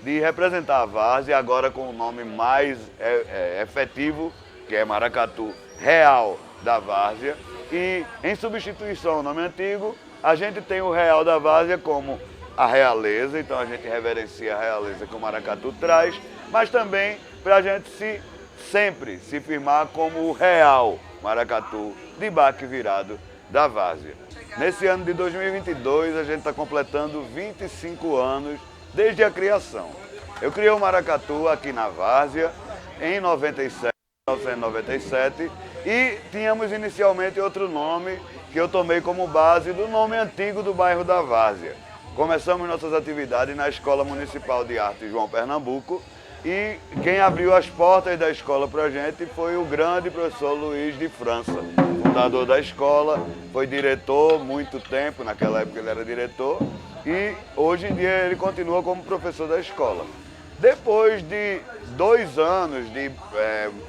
de representar a várzea, agora com o nome mais efetivo, que é Maracatu Real da Várzea. E em substituição ao nome antigo, a gente tem o Real da Várzea como a realeza, então a gente reverencia a realeza que o maracatu traz, mas também para a gente sempre se firmar como o real maracatu de baque virado da várzea. Nesse ano de 2022, a gente está completando 25 anos desde a criação. Eu criei o maracatu aqui na várzea em 1997 e tínhamos inicialmente outro nome que eu tomei como base do nome antigo do bairro da várzea. Começamos nossas atividades na Escola Municipal de Arte João Pernambuco e quem abriu as portas da escola para a gente foi o grande professor Luiz de França, fundador da escola, foi diretor muito tempo, naquela época ele era diretor, e hoje em dia ele continua como professor da escola. Depois de 2 anos de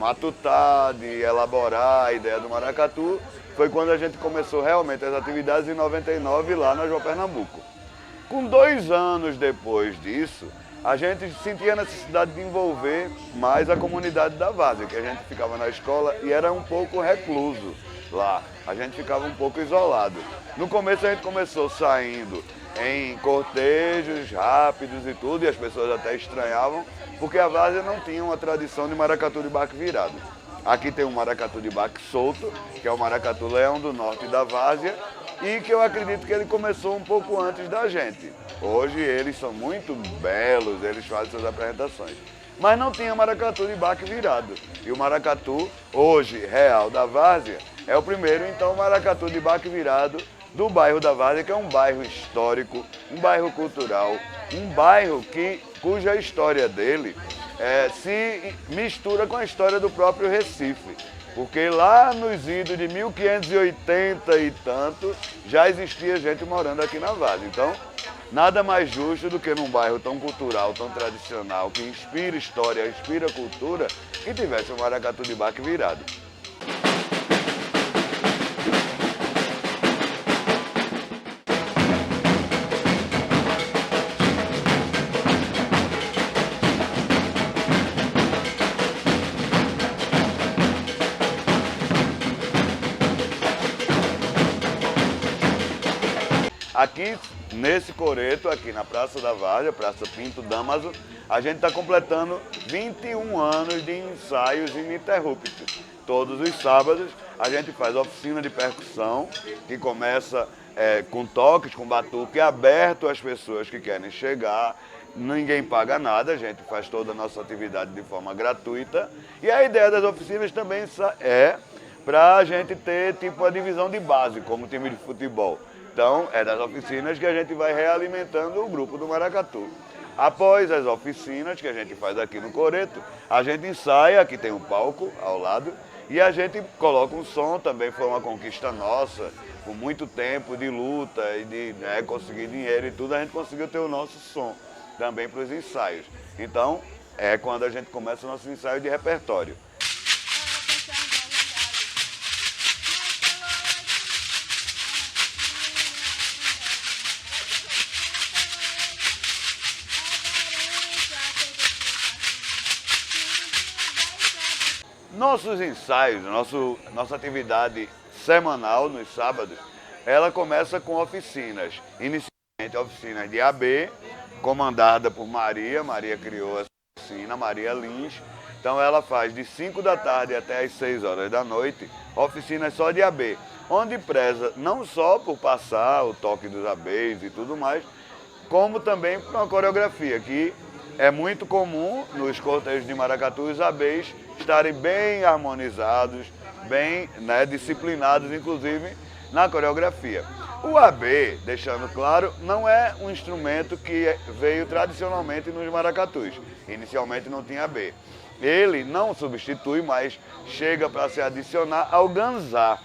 matutar, de elaborar a ideia do maracatu, foi quando a gente começou realmente as atividades em 99 lá na João Pernambuco. Com 2 anos depois disso, a gente sentia a necessidade de envolver mais a comunidade da várzea, que a gente ficava na escola e era um pouco recluso lá, a gente ficava um pouco isolado. No começo a gente começou saindo em cortejos rápidos e tudo, e as pessoas até estranhavam, porque a várzea não tinha uma tradição de maracatu de baque virado. Aqui tem um maracatu de baque solto, que é o maracatu leão do norte da várzea, e que eu acredito que ele começou um pouco antes da gente. Hoje eles são muito belos, eles fazem suas apresentações. Mas não tinha maracatu de baque virado. E o maracatu, hoje real da várzea, é o primeiro, então, maracatu de baque virado do bairro da Várzea, que é um bairro histórico, um bairro cultural, um bairro cuja história dele se mistura com a história do próprio Recife. Porque lá nos idos de 1580 e tanto, já existia gente morando aqui na Várzea. Então, nada mais justo do que num bairro tão cultural, tão tradicional, que inspira história, inspira cultura, que tivesse um maracatu de baque virado. Aqui, nesse coreto, aqui na Praça da Várzea, Praça Pinto Damaso, a gente está completando 21 anos de ensaios ininterruptos. Todos os sábados a gente faz oficina de percussão, que começa com toques, com batuque, aberto às pessoas que querem chegar. Ninguém paga nada, a gente faz toda a nossa atividade de forma gratuita. E a ideia das oficinas também é para a gente ter tipo a divisão de base, como time de futebol. Então, é das oficinas que a gente vai realimentando o grupo do maracatu. Após as oficinas que a gente faz aqui no coreto, a gente ensaia, aqui tem um palco ao lado, e a gente coloca um som, também foi uma conquista nossa, com muito tempo de luta e de conseguir dinheiro e tudo, a gente conseguiu ter o nosso som também para os ensaios. Então, é quando a gente começa o nosso ensaio de repertório. Nossos ensaios, nossa atividade semanal nos sábados, ela começa com oficinas. Inicialmente oficinas de AB, comandada por Maria. Maria criou essa oficina, Maria Lins. Então ela faz de 5 da tarde até as 6 horas da noite, oficinas só de AB, onde preza não só por passar o toque dos ABs e tudo mais, como também por uma coreografia, que é muito comum nos cortejos de maracatu os ABs estarem bem harmonizados, bem disciplinados, inclusive na coreografia. O AB, deixando claro, não é um instrumento que veio tradicionalmente nos maracatus. Inicialmente não tinha AB. Ele não substitui, mas chega para se adicionar ao ganzá.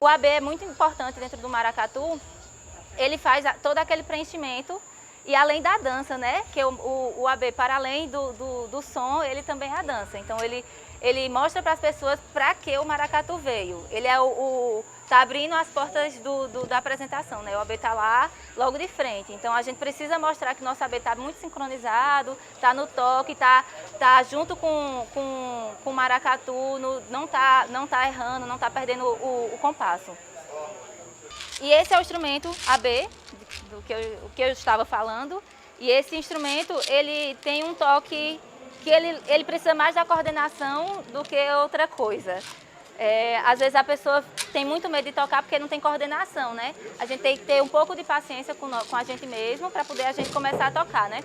O AB é muito importante dentro do maracatu. Ele faz todo aquele preenchimento E além da dança, né? Que o AB, para além do som, ele também é a dança. Então ele mostra para as pessoas para que o maracatu veio. Ele é tá abrindo as portas da apresentação, né? O AB tá lá logo de frente. Então a gente precisa mostrar que nosso AB tá muito sincronizado, tá no toque, tá junto com o maracatu, não tá errando, não tá perdendo o compasso. E esse é o instrumento AB, do que eu estava falando. E esse instrumento, ele tem um toque que ele precisa mais da coordenação do que outra coisa. Às vezes a pessoa tem muito medo de tocar porque não tem coordenação, né? A gente tem que ter um pouco de paciência com a gente mesmo para poder a gente começar a tocar, né?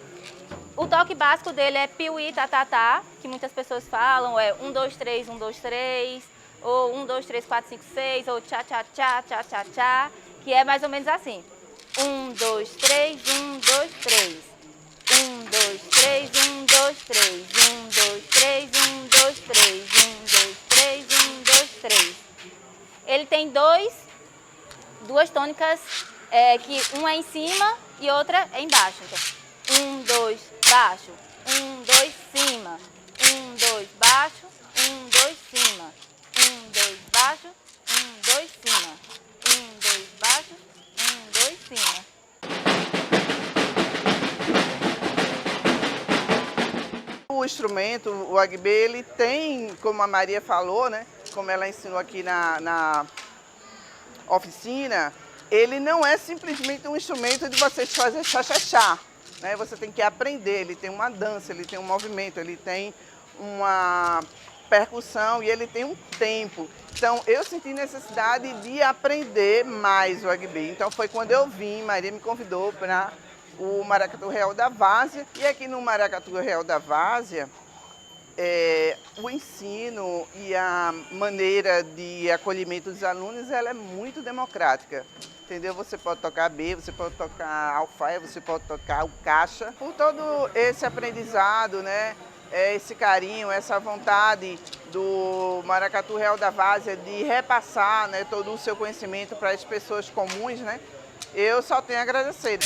O toque básico dele é piuí, tatatá, que muitas pessoas falam, é 1, 2, 3, 1, 2, 3, ou 1, 2, 3, 4, 5, 6, ou tchá, tchá, tchá, tchá, tchá, tchá, que é mais ou menos assim. 1, 2, 3, 1, 2, 3. 1, 2, 3, 1, 2, 3. 1, 2, 3, 1, 2, 3. 1, 2, 3, 1, 2, 3. Ele tem duas tônicas, que uma é em cima e outra é embaixo. Então, 1, 2, baixo. 1, 2, cima. 1, 2, baixo. 1, 2, cima. 1, 2, baixo. 1, 2, cima. 1, 2, baixo. 1, 2, cima. O instrumento, o agbe, ele tem, como a Maria falou, né? Como ela ensinou aqui na oficina, ele não é simplesmente um instrumento de você fazer chá-chá-chá, né? Você tem que aprender, ele tem uma dança, ele tem um movimento, ele tem uma percussão e ele tem um tempo. Então, eu senti necessidade de aprender mais o agbe. Então, foi quando eu vim, Maria me convidou para o Maracatu Real da Várzea. E aqui no Maracatu Real da Várzea, o ensino e a maneira de acolhimento dos alunos, ela é muito democrática. Entendeu? Você pode tocar B, você pode tocar alfaia, você pode tocar o caixa. Por todo esse aprendizado, né? Esse carinho, essa vontade do Maracatu Real da Várzea de repassar, né, todo o seu conhecimento para as pessoas comuns, né? Eu só tenho a agradecer.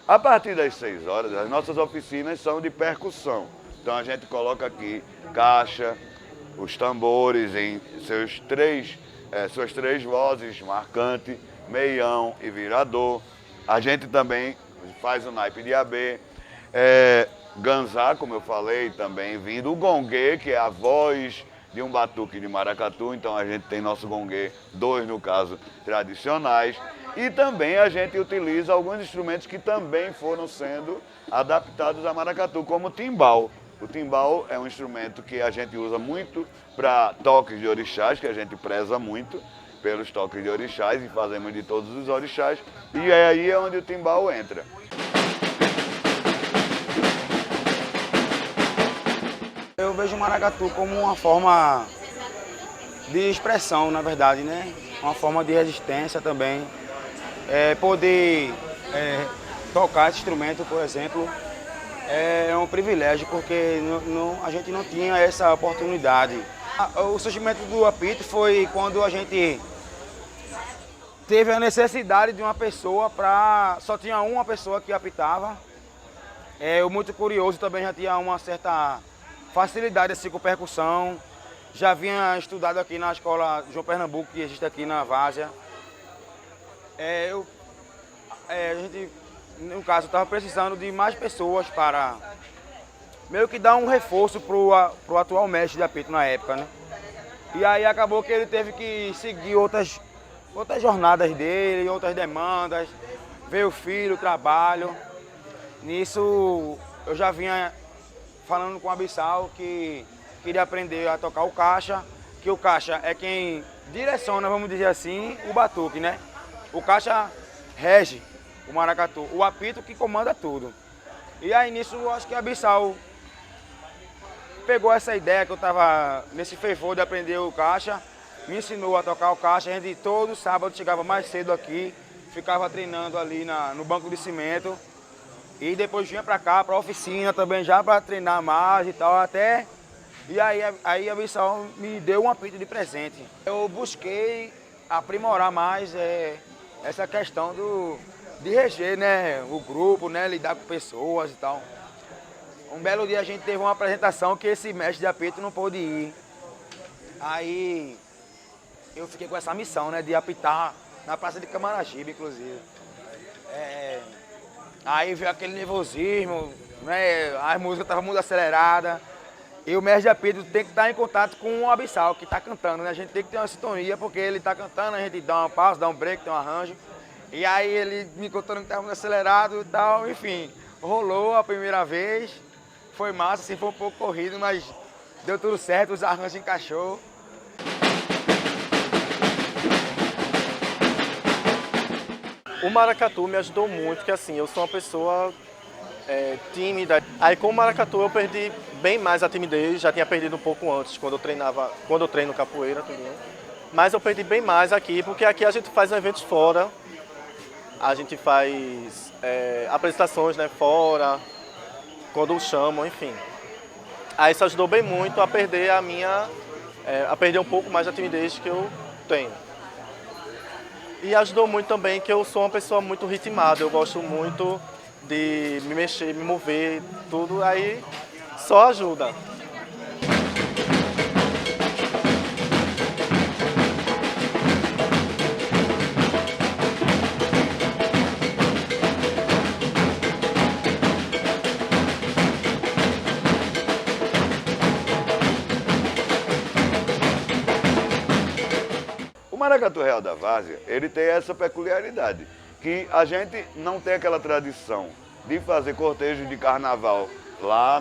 A partir das 6 horas, as nossas oficinas são de percussão. Então a gente coloca aqui caixa, os tambores em suas três vozes, marcante, meião e virador. A gente também faz o naipe de AB. Ganzá, como eu falei, também vindo. O gongue, que é a voz de um batuque de maracatu. Então a gente tem nosso gongue, 2 no caso, tradicionais. E também a gente utiliza alguns instrumentos que também foram sendo adaptados a maracatu, como o timbal. O timbal é um instrumento que a gente usa muito para toques de orixás, que a gente preza muito pelos toques de orixás e fazemos de todos os orixás. E é aí onde o timbal entra. Eu vejo o maracatu como uma forma de expressão, na verdade, né? Uma forma de resistência também. Poder tocar esse instrumento, por exemplo, é um privilégio, porque a gente não tinha essa oportunidade. O surgimento do apito foi quando a gente teve a necessidade de uma pessoa só tinha uma pessoa que apitava. Eu, muito curioso, também já tinha uma certa facilidade assim, com percussão. Já vinha estudado aqui na escola João Pernambuco, que existe aqui na Várzea. A gente, no caso, estava precisando de mais pessoas para meio que dar um reforço pro atual mestre de apito na época, né? E aí acabou que ele teve que seguir outras jornadas dele, outras demandas, veio o filho, o trabalho. Nisso eu já vinha falando com o Abissal que queria aprender a tocar o caixa, que o caixa é quem direciona, vamos dizer assim, o batuque, né? O caixa rege o maracatu, o apito que comanda tudo. E aí nisso eu acho que a Abissal pegou essa ideia que eu estava nesse fervor de aprender o caixa, me ensinou a tocar o caixa. A gente todo sábado chegava mais cedo aqui, ficava treinando ali no banco de cimento e depois vinha para cá, para a oficina também já para treinar mais e tal, até. E aí a Abissal me deu um apito de presente. Eu busquei aprimorar mais essa questão de reger, né, o grupo, né, lidar com pessoas e tal. Um belo dia a gente teve uma apresentação que esse mestre de apito não pôde ir. Aí eu fiquei com essa missão, né, de apitar na Praça de Camaragibe, inclusive. Aí veio aquele nervosismo, né, as músicas estavam muito aceleradas. E o mestre de apito tem que estar em contato com o Abissal, que está cantando, né? A gente tem que ter uma sintonia, porque ele está cantando, a gente dá uma pausa, dá um break, tem um arranjo. E aí ele me contando que estava muito acelerado e tal, enfim. Rolou a primeira vez, foi massa, assim, foi um pouco corrido, mas deu tudo certo, os arranjos encaixou. O maracatu me ajudou muito, porque assim, eu sou uma pessoa tímida. Aí com o maracatu eu perdi bem mais a timidez, já tinha perdido um pouco antes, quando eu treino capoeira, tudo. Mas eu perdi bem mais aqui, porque aqui a gente faz eventos fora, a gente faz apresentações, né, fora, quando chamam, enfim. Aí isso ajudou bem muito a perder a perder um pouco mais da timidez que eu tenho. E ajudou muito também que eu sou uma pessoa muito ritmada, eu gosto muito de me mexer, me mover, tudo, aí só ajuda. O Maracatu Real da Várzea, ele tem essa peculiaridade, que a gente não tem aquela tradição de fazer cortejo de carnaval lá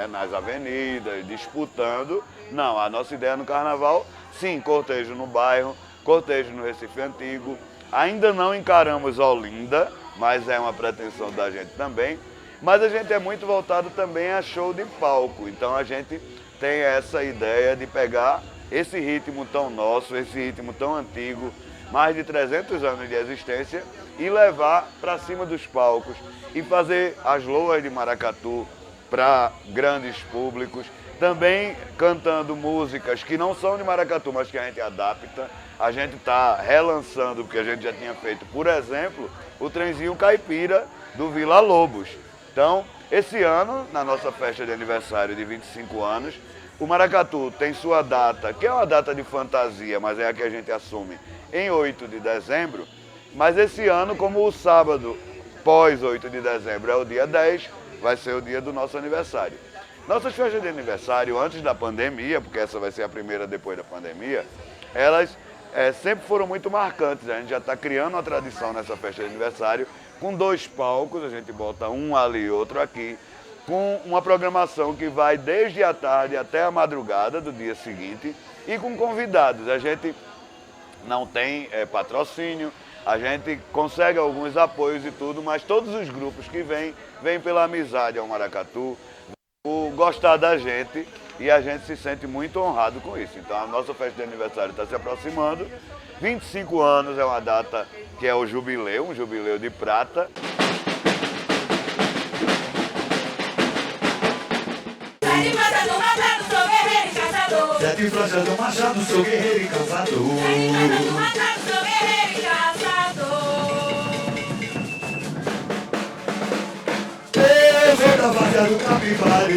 nas avenidas, disputando. Não, a nossa ideia no carnaval, sim, cortejo no bairro, cortejo no Recife Antigo. Ainda não encaramos Olinda, mas é uma pretensão da gente também. Mas a gente é muito voltado também a show de palco, então a gente tem essa ideia de pegar esse ritmo tão nosso, esse ritmo tão antigo, mais de 300 anos de existência, e levar para cima dos palcos e fazer as loas de maracatu para grandes públicos, também cantando músicas que não são de maracatu, mas que a gente adapta. A gente está relançando, porque a gente já tinha feito, por exemplo, o trenzinho caipira do Vila Lobos. Então, esse ano, na nossa festa de aniversário de 25 anos, o maracatu tem sua data, que é uma data de fantasia, mas é a que a gente assume, em 8 de dezembro. Mas esse ano, como o sábado pós 8 de dezembro é o dia 10, vai ser o dia do nosso aniversário. Nossas festas de aniversário, antes da pandemia, porque essa vai ser a primeira depois da pandemia, elas sempre foram muito marcantes. A gente já está criando uma tradição nessa festa de aniversário, com 2 palcos, a gente bota um ali e outro aqui, com uma programação que vai desde a tarde até a madrugada do dia seguinte e com convidados. A gente não tem patrocínio, a gente consegue alguns apoios e tudo, mas todos os grupos que vêm pela amizade ao maracatu, por gostar da gente, e a gente se sente muito honrado com isso. Então a nossa festa de aniversário está se aproximando. 25 anos é uma data que é o jubileu, um jubileu de prata. Sete flechas do machado, sou guerreiro e caçador. Eu sou da várzea do Capibari.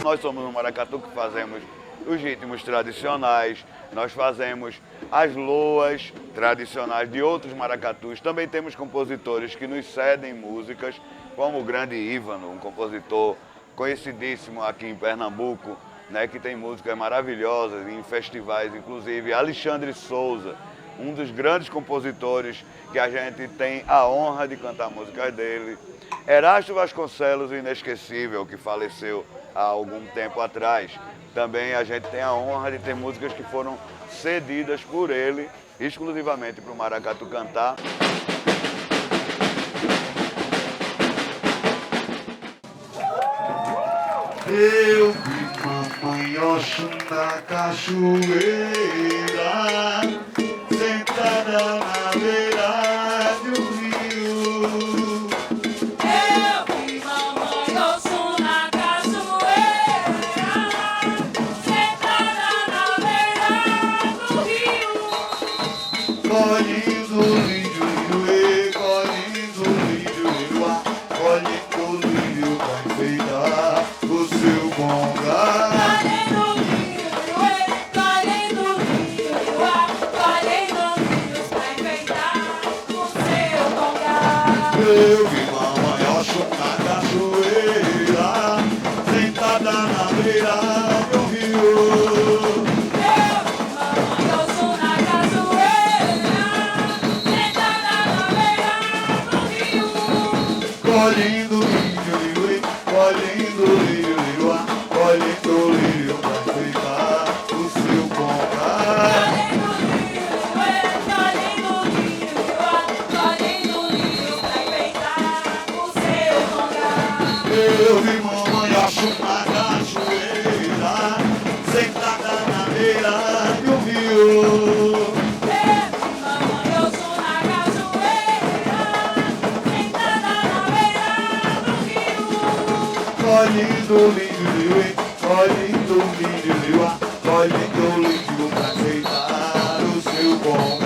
Nós somos um maracatu que fazemos os ritmos tradicionais, nós fazemos as loas tradicionais de outros maracatus. Também temos compositores que nos cedem músicas, como o grande Ívano, um compositor conhecidíssimo aqui em Pernambuco, né, que tem músicas maravilhosas em festivais, inclusive Alexandre Souza, um dos grandes compositores que a gente tem a honra de cantar músicas dele. Erasto Vasconcelos, o inesquecível, que faleceu há algum tempo atrás. Também a gente tem a honra de ter músicas que foram cedidas por ele, exclusivamente para o maracatu cantar. Eu vi mamãe Oxum na cachoeira, sentada na beira do rio. Eu vi mamãe Oxum na cachoeira, sentada na beira do rio. Colhendo lírio, iuê, colhendo lírio, iuá, colhendo lírio pra enfeitar o seu bongá. Colhendo lírio, colhendo lírio, colhendo lírios pra enfeitar o seu bongá. Eu vi mamãe Oxum na cachoeira, sentada na beira do rio. Mamãe Oxum na cachoeira, sentada na beira do rio. Colhendo lírio, iuê, colhendo lírio, iuá, colhendo lírio pra enfeitar o seu bongá. Eu vi mamãe Oxum na cachoeira, sentada na beira do rio. Mamãe Oxum na cachoeira, sentada colhendo lírio, colhendo lírio, colhendo lírio pra aceitar o seu bom